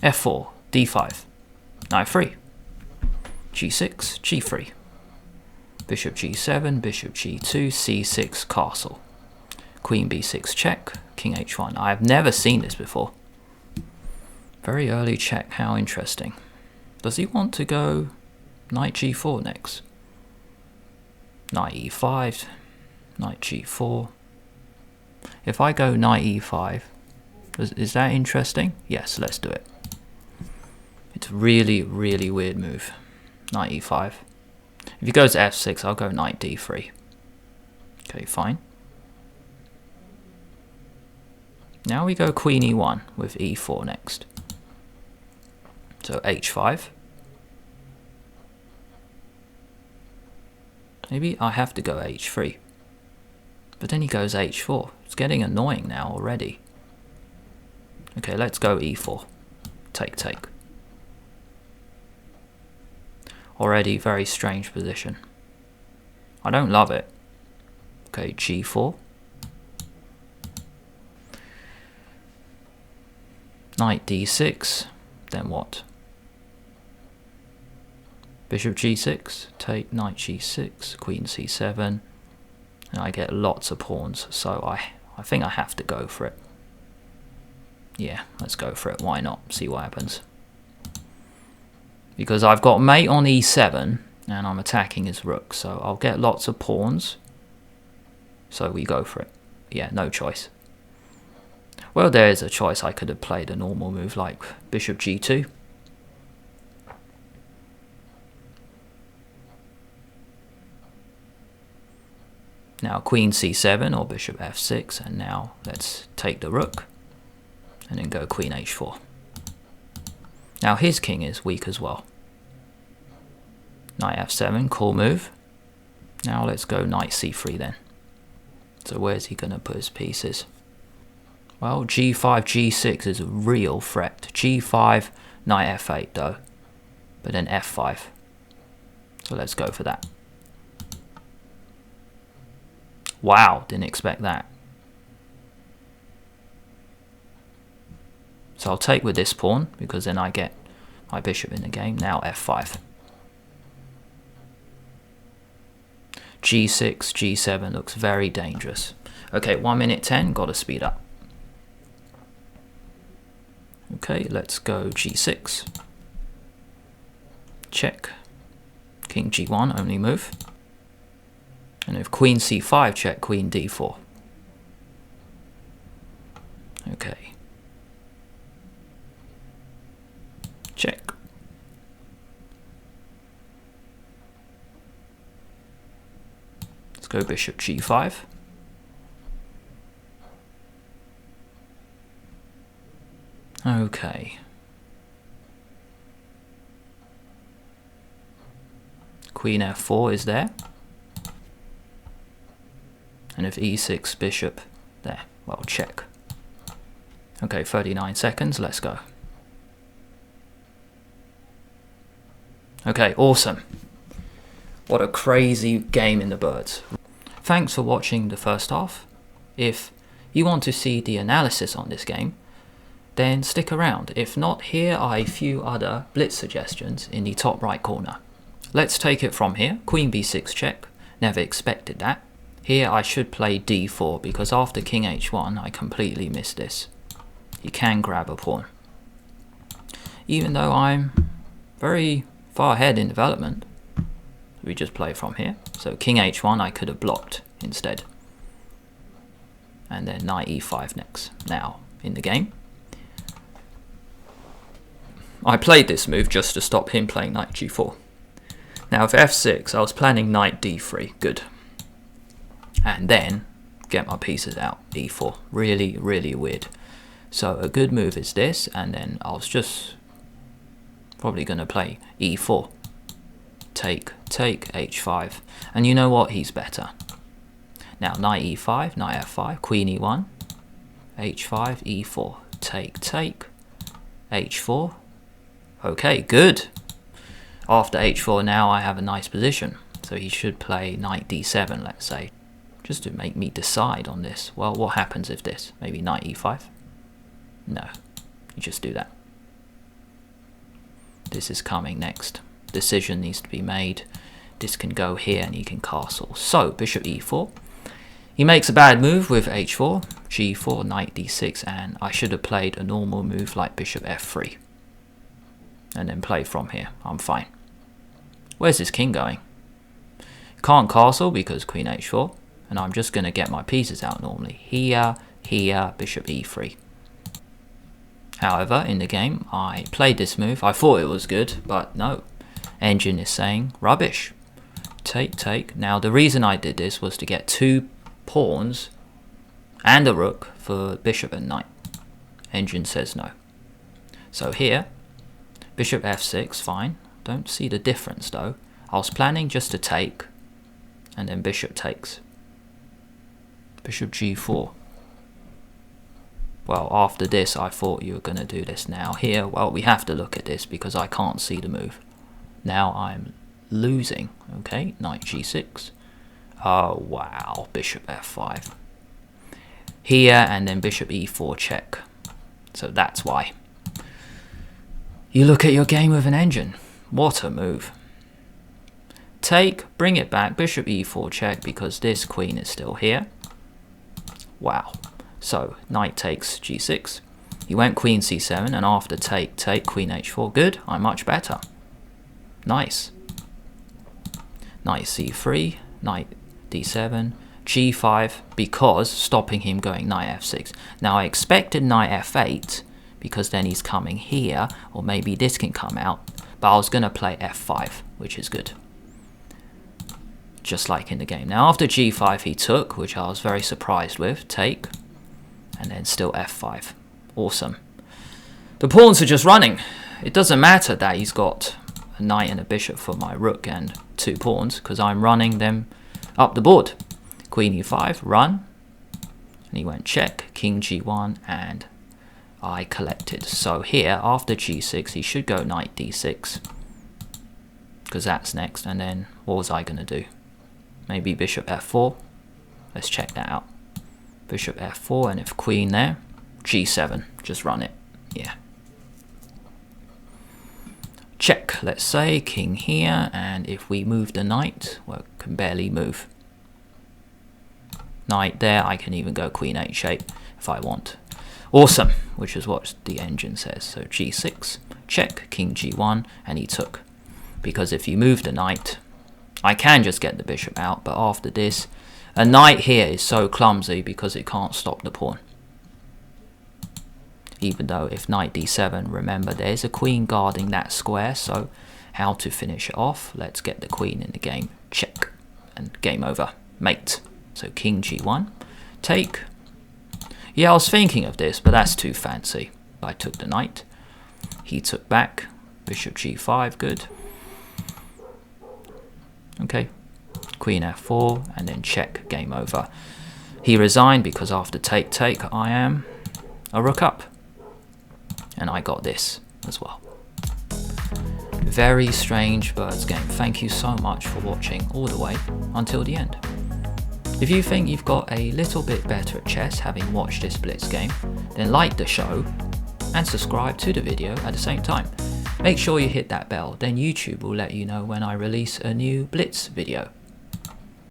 f4, d5, knight 3, g6, g3, bishop g7, bishop g2, c6, castle, queen b6 check, king h1. I have never seen this before. Very early check, how interesting. Does he want to go knight g4 next? Knight e5, knight g4. If I go knight e5, is that interesting? Yes, let's do it. It's a really, really weird move. Knight e5. If he goes f6, I'll go knight d3. Okay, fine. Now we go queen e1 with e4 next. So h5. Maybe I have to go h3. But then he goes h4. It's getting annoying now already. Okay, let's go e4. Take, take. Already very strange position. I don't love it. Okay, g4. Knight d6. Then what? Bishop g6. Take knight g6. Queen c7. And I get lots of pawns. So I think I have to go for it. Yeah, let's go for it. Why not? See what happens. Because I've got mate on e7 and I'm attacking his rook, so I'll get lots of pawns. So we go for it. Yeah, no choice. Well, there is a choice. I could have played a normal move like bishop g2. Now queen c7 or bishop f6, and now let's take the rook and then go queen h4. Now his king is weak as well. Knight f7, cool move. Now let's go knight c3 then. So where's he going to put his pieces? Well, g5, g6 is a real threat. g5, knight f8 though. But then f5. So let's go for that. Wow, didn't expect that. So I'll take with this pawn, because then I get my bishop in the game. Now f5. g6, g7 looks very dangerous. Okay, 1 minute 10, gotta speed up. Okay, let's go g6. Check. King g1, only move. And if queen c5, check queen d4. Okay. Check. Let's go bishop g5. Okay. Queen f4 is there. And if e6 bishop there, well, check. Okay, 39 seconds, let's go. Okay, awesome. What a crazy game in the birds. Thanks for watching the first half. If you want to see the analysis on this game, then stick around. If not, here are a few other blitz suggestions in the top right corner. Let's take it from here. Queen b6 check. Never expected that. Here I should play d4 because after king h1 I completely missed this. He can grab a pawn. Even though I'm very far ahead in development, we just play from here. So king h1 I could have blocked instead. And then knight e5 next. Now in the game, I played this move just to stop him playing knight g4. Now if f6, I was planning knight d3, good. And then get my pieces out, e4, really, really weird. So a good move is this, and then I was just probably going to play e4. Take, take, h5. And you know what, he's better. Now knight e5, knight f5, queen e1, h5, e4, take, take, h4. Okay, good. After h4 now I have a nice position. So he should play knight d7, let's say, just to make me decide on this. Well, what happens if this? Maybe knight e5? No, you just do that. This is coming next. Decision needs to be made. This can go here and he can castle. So, bishop e4. He makes a bad move with h4, g4, knight d6, and I should have played a normal move like bishop f3. And then play from here. I'm fine. Where's this king going? Can't castle because queen h4, and I'm just going to get my pieces out normally. Here, here, bishop e3. However, in the game, I played this move. I thought it was good, but no. Engine is saying rubbish. Take, take. Now, the reason I did this was to get 2 pawns and a rook for bishop and knight. Engine says no. So here, bishop f6, fine. Don't see the difference though. I was planning just to take, and then bishop takes. Bishop g4. Well, after this, I thought you were going to do this now. Here, well, we have to look at this because I can't see the move. Now I'm losing. Okay, knight g6. Oh, wow, bishop f5. Here, and then bishop e4 check. So that's why. You look at your game with an engine. What a move. Take, bring it back, bishop e4 check because this queen is still here. Wow. So, knight takes g6. He went queen c7, and after take, take, queen h4. Good, I'm much better. Nice. Knight c3, knight d7, g5, because stopping him going knight f6. Now, I expected knight f8, because then he's coming here, or maybe this can come out, but I was going to play f5, which is good. Just like in the game. Now, after g5, he took, which I was very surprised with, take, and then still f5. Awesome. The pawns are just running. It doesn't matter that he's got a knight and a bishop for my rook and 2 pawns, because I'm running them up the board. Queen e5, run. And he went check, king g1, and I collected. So here, after g6, he should go knight d6, because that's next. And then, what was I going to do? Maybe bishop f4. Let's check that out. Bishop f4, and if queen there, g7, just run it. Yeah. Check, let's say, king here, and if we move the knight, well, can barely move. Knight there, I can even go queen h8 if I want. Awesome, which is what the engine says. So g6, check, king g1, and he took. Because if you move the knight, I can just get the bishop out, but after this, a knight here is so clumsy because it can't stop the pawn. Even though if knight d7, remember there's a queen guarding that square, so how to finish it off? Let's get the queen in the game. Check. And game over. Mate. So king g1. Take. Yeah, I was thinking of this, but that's too fancy. I took the knight. He took back. Bishop g5, good. Okay. Queen f4, and then check, game over. He resigned because after take, take, I am a rook up. And I got this as well. Very strange birds game. Thank you so much for watching all the way until the end. If you think you've got a little bit better at chess having watched this Blitz game, then like the show and subscribe to the video at the same time. Make sure you hit that bell, then YouTube will let you know when I release a new Blitz video.